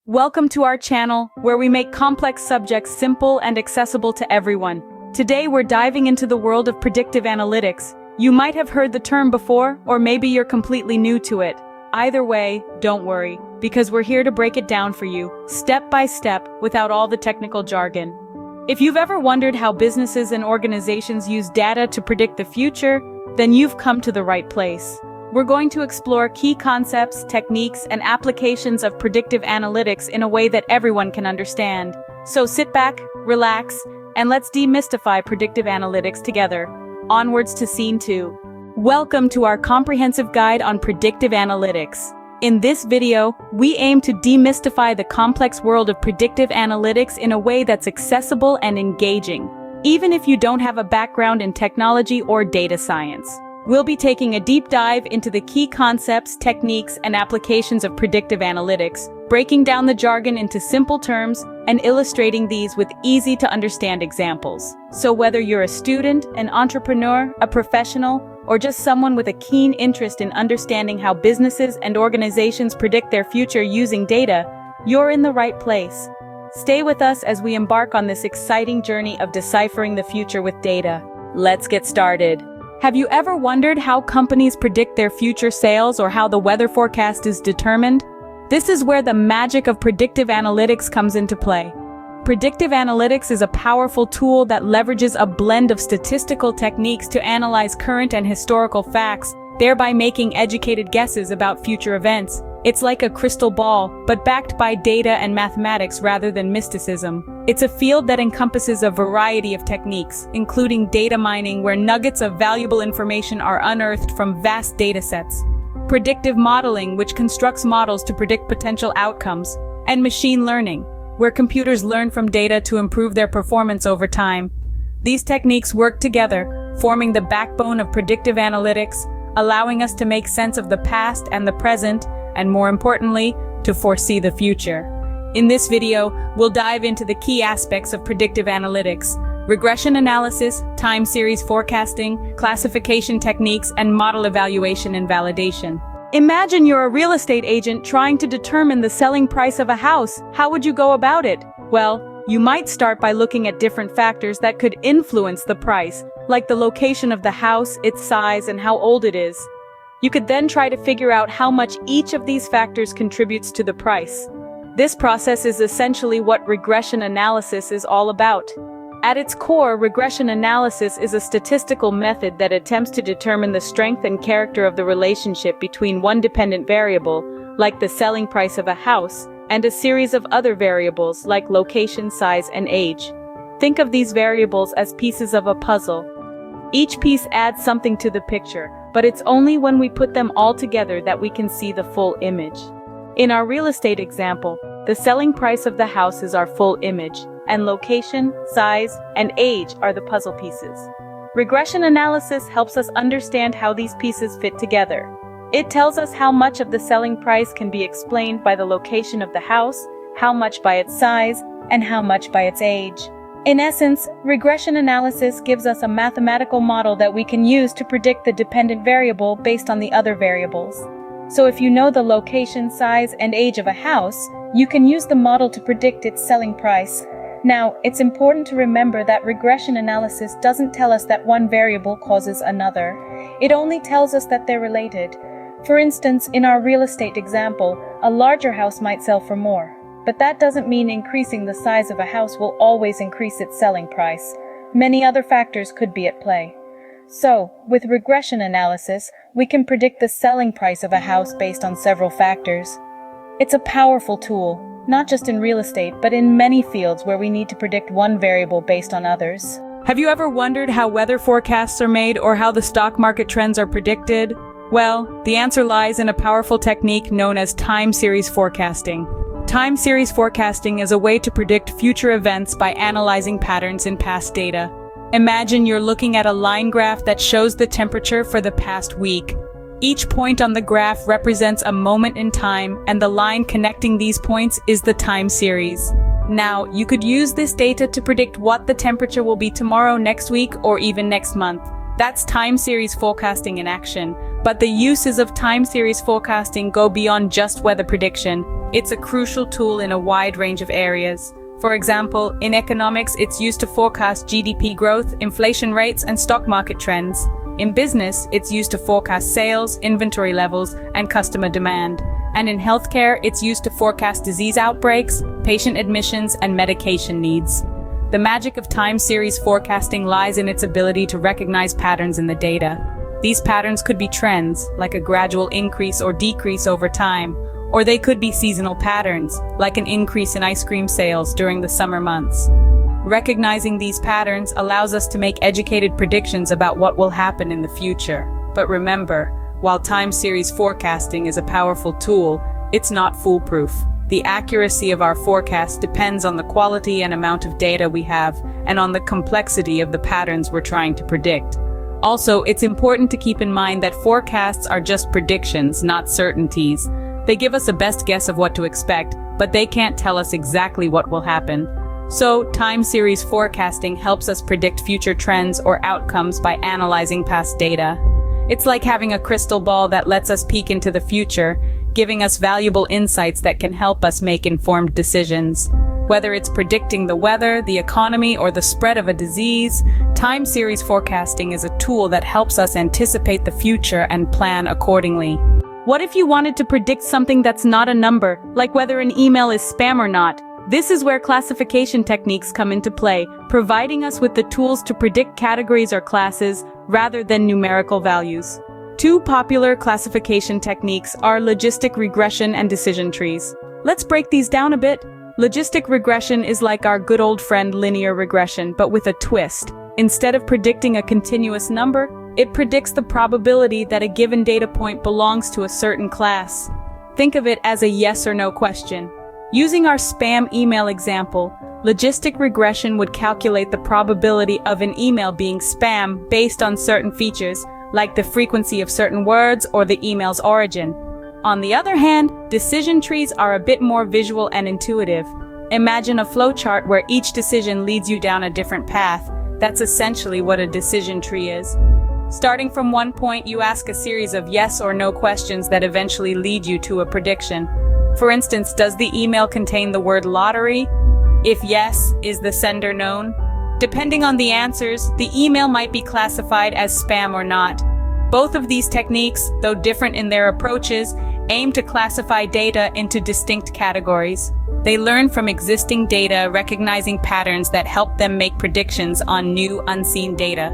Welcome to our channel, where we make complex subjects simple and accessible to everyone. Today we're diving into the world of predictive analytics. You might have heard the term before, or maybe you're completely new to it. Either way, don't worry, because we're here to break it down for you, step by step, without all the technical jargon. If you've ever wondered how businesses and organizations use data to predict the future, then you've come to the right place. We're going to explore key concepts, techniques, and applications of predictive analytics in a way that everyone can understand. So sit back, relax, and let's demystify predictive analytics together. Onwards to Scene 2. Welcome to our comprehensive guide on predictive analytics. In this video, we aim to demystify the complex world of predictive analytics in a way that's accessible and engaging, even if you don't have a background in technology or data science. We'll be taking a deep dive into the key concepts, techniques, and applications of predictive analytics, breaking down the jargon into simple terms and illustrating these with easy-to-understand examples. So whether you're a student, an entrepreneur, a professional, or just someone with a keen interest in understanding how businesses and organizations predict their future using data, you're in the right place. Stay with us as we embark on this exciting journey of deciphering the future with data. Let's get started. Have you ever wondered how companies predict their future sales or how the weather forecast is determined? This is where the magic of predictive analytics comes into play. Predictive analytics is a powerful tool that leverages a blend of statistical techniques to analyze current and historical facts, thereby making educated guesses about future events. It's like a crystal ball, but backed by data and mathematics rather than mysticism. It's a field that encompasses a variety of techniques, including data mining, where nuggets of valuable information are unearthed from vast datasets; predictive modeling, which constructs models to predict potential outcomes; and machine learning, where computers learn from data to improve their performance over time. These techniques work together, forming the backbone of predictive analytics, allowing us to make sense of the past and the present, and more importantly, to foresee the future. In this video, we'll dive into the key aspects of predictive analytics: regression analysis, time series forecasting, classification techniques, and model evaluation and validation. Imagine you're a real estate agent trying to determine the selling price of a house. How would you go about it? Well, you might start by looking at different factors that could influence the price, like the location of the house, its size, and how old it is. You could then try to figure out how much each of these factors contributes to the price. This process is essentially what regression analysis is all about. At its core, regression analysis is a statistical method that attempts to determine the strength and character of the relationship between one dependent variable, like the selling price of a house, and a series of other variables like location, size, and age. Think of these variables as pieces of a puzzle. Each piece adds something to the picture, but it's only when we put them all together that we can see the full image. In our real estate example, the selling price of the house is our full image, and location, size, and age are the puzzle pieces. Regression analysis helps us understand how these pieces fit together. It tells us how much of the selling price can be explained by the location of the house, how much by its size, and how much by its age. In essence, regression analysis gives us a mathematical model that we can use to predict the dependent variable based on the other variables. So if you know the location, size, and age of a house, you can use the model to predict its selling price. Now, it's important to remember that regression analysis doesn't tell us that one variable causes another. It only tells us that they're related. For instance, in our real estate example, a larger house might sell for more. But that doesn't mean increasing the size of a house will always increase its selling price. Many other factors could be at play. So, with regression analysis, we can predict the selling price of a house based on several factors. It's a powerful tool, not just in real estate, but in many fields where we need to predict one variable based on others. Have you ever wondered how weather forecasts are made or how the stock market trends are predicted? Well, the answer lies in a powerful technique known as time series forecasting. Time series forecasting is a way to predict future events by analyzing patterns in past data. Imagine you're looking at a line graph that shows the temperature for the past week. Each point on the graph represents a moment in time, and the line connecting these points is the time series. Now, you could use this data to predict what the temperature will be tomorrow, next week, or even next month. That's time series forecasting in action. But the uses of time series forecasting go beyond just weather prediction. It's a crucial tool in a wide range of areas. For example, in economics, it's used to forecast GDP growth, inflation rates, and stock market trends. In business, it's used to forecast sales, inventory levels, and customer demand. And in healthcare, it's used to forecast disease outbreaks, patient admissions, and medication needs. The magic of time series forecasting lies in its ability to recognize patterns in the data. These patterns could be trends, like a gradual increase or decrease over time, or they could be seasonal patterns, like an increase in ice cream sales during the summer months. Recognizing these patterns allows us to make educated predictions about what will happen in the future. But remember, while time series forecasting is a powerful tool, it's not foolproof. The accuracy of our forecast depends on the quality and amount of data we have, and on the complexity of the patterns we're trying to predict. Also, it's important to keep in mind that forecasts are just predictions, not certainties. They give us a best guess of what to expect, but they can't tell us exactly what will happen. So, time series forecasting helps us predict future trends or outcomes by analyzing past data. It's like having a crystal ball that lets us peek into the future, giving us valuable insights that can help us make informed decisions. Whether it's predicting the weather, the economy, or the spread of a disease, time series forecasting is a tool that helps us anticipate the future and plan accordingly. What if you wanted to predict something that's not a number, like whether an email is spam or not? This is where classification techniques come into play, providing us with the tools to predict categories or classes rather than numerical values. Two popular classification techniques are logistic regression and decision trees. Let's break these down a bit. Logistic regression is like our good old friend linear regression, but with a twist. Instead of predicting a continuous number, it predicts the probability that a given data point belongs to a certain class. Think of it as a yes or no question. Using our spam email example, logistic regression would calculate the probability of an email being spam based on certain features, like the frequency of certain words or the email's origin. On the other hand, decision trees are a bit more visual and intuitive. Imagine a flowchart where each decision leads you down a different path. That's essentially what a decision tree is. Starting from one point, you ask a series of yes or no questions that eventually lead you to a prediction. For instance, does the email contain the word lottery? If yes, is the sender known? Depending on the answers, the email might be classified as spam or not. Both of these techniques, though different in their approaches, aim to classify data into distinct categories. They learn from existing data, recognizing patterns that help them make predictions on new, unseen data.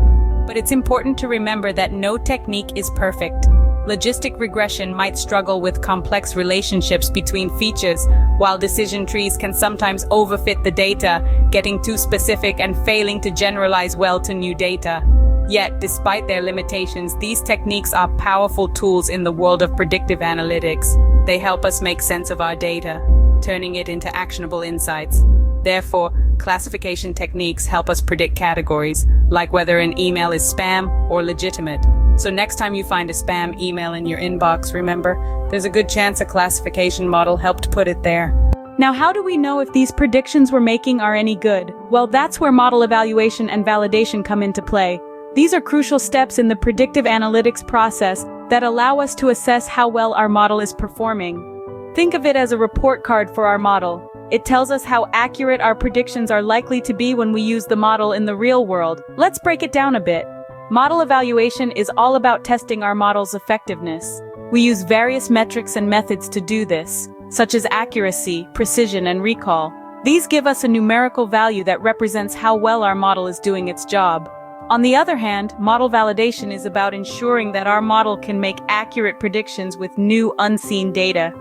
But it's important to remember that no technique is perfect. Logistic regression might struggle with complex relationships between features, while decision trees can sometimes overfit the data, getting too specific and failing to generalize well to new data. Yet, despite their limitations, these techniques are powerful tools in the world of predictive analytics. They help us make sense of our data, turning it into actionable insights. Therefore, classification techniques help us predict categories, like whether an email is spam or legitimate. So next time you find a spam email in your inbox, remember, there's a good chance a classification model helped put it there. Now, how do we know if these predictions we're making are any good? Well, that's where model evaluation and validation come into play. These are crucial steps in the predictive analytics process that allow us to assess how well our model is performing. Think of it as a report card for our model. It tells us how accurate our predictions are likely to be when we use the model in the real world. Let's break it down a bit. Model evaluation is all about testing our model's effectiveness. We use various metrics and methods to do this, such as accuracy, precision, and recall. These give us a numerical value that represents how well our model is doing its job. On the other hand, model validation is about ensuring that our model can make accurate predictions with new, unseen data.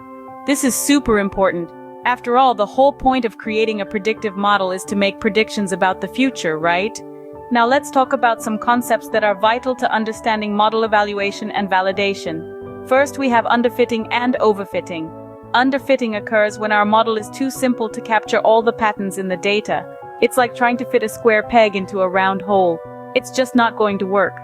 This is super important. After all, the whole point of creating a predictive model is to make predictions about the future, right? Now let's talk about some concepts that are vital to understanding model evaluation and validation. First, we have underfitting and overfitting. Underfitting occurs when our model is too simple to capture all the patterns in the data. It's like trying to fit a square peg into a round hole. It's just not going to work.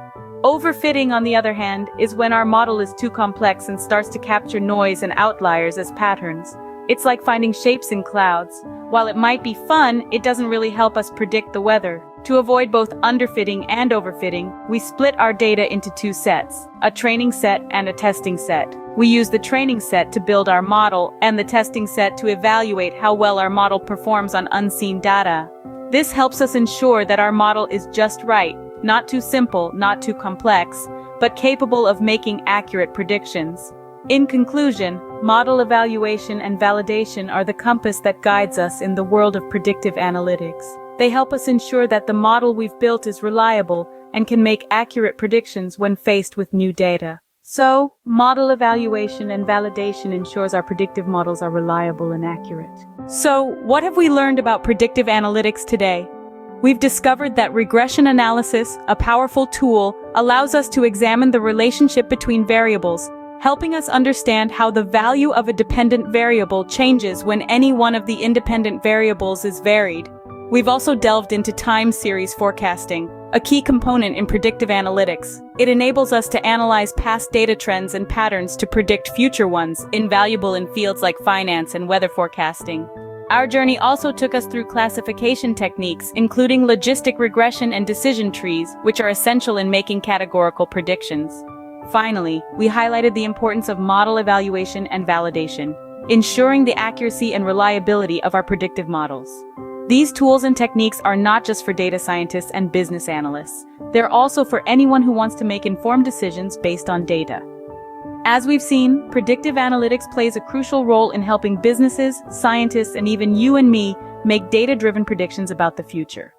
Overfitting, on the other hand, is when our model is too complex and starts to capture noise and outliers as patterns. It's like finding shapes in clouds. While it might be fun, it doesn't really help us predict the weather. To avoid both underfitting and overfitting, we split our data into two sets, a training set and a testing set. We use the training set to build our model and the testing set to evaluate how well our model performs on unseen data. This helps us ensure that our model is just right, not too simple, not too complex, but capable of making accurate predictions. In conclusion, model evaluation and validation are the compass that guides us in the world of predictive analytics. They help us ensure that the model we've built is reliable and can make accurate predictions when faced with new data. So, model evaluation and validation ensures our predictive models are reliable and accurate. So, what have we learned about predictive analytics today? We've discovered that regression analysis, a powerful tool, allows us to examine the relationship between variables, helping us understand how the value of a dependent variable changes when any one of the independent variables is varied. We've also delved into time series forecasting, a key component in predictive analytics. It enables us to analyze past data trends and patterns to predict future ones, invaluable in fields like finance and weather forecasting. Our journey also took us through classification techniques, including logistic regression and decision trees, which are essential in making categorical predictions. Finally, we highlighted the importance of model evaluation and validation, ensuring the accuracy and reliability of our predictive models. These tools and techniques are not just for data scientists and business analysts. They're also for anyone who wants to make informed decisions based on data. As we've seen, predictive analytics plays a crucial role in helping businesses, scientists, and even you and me make data-driven predictions about the future.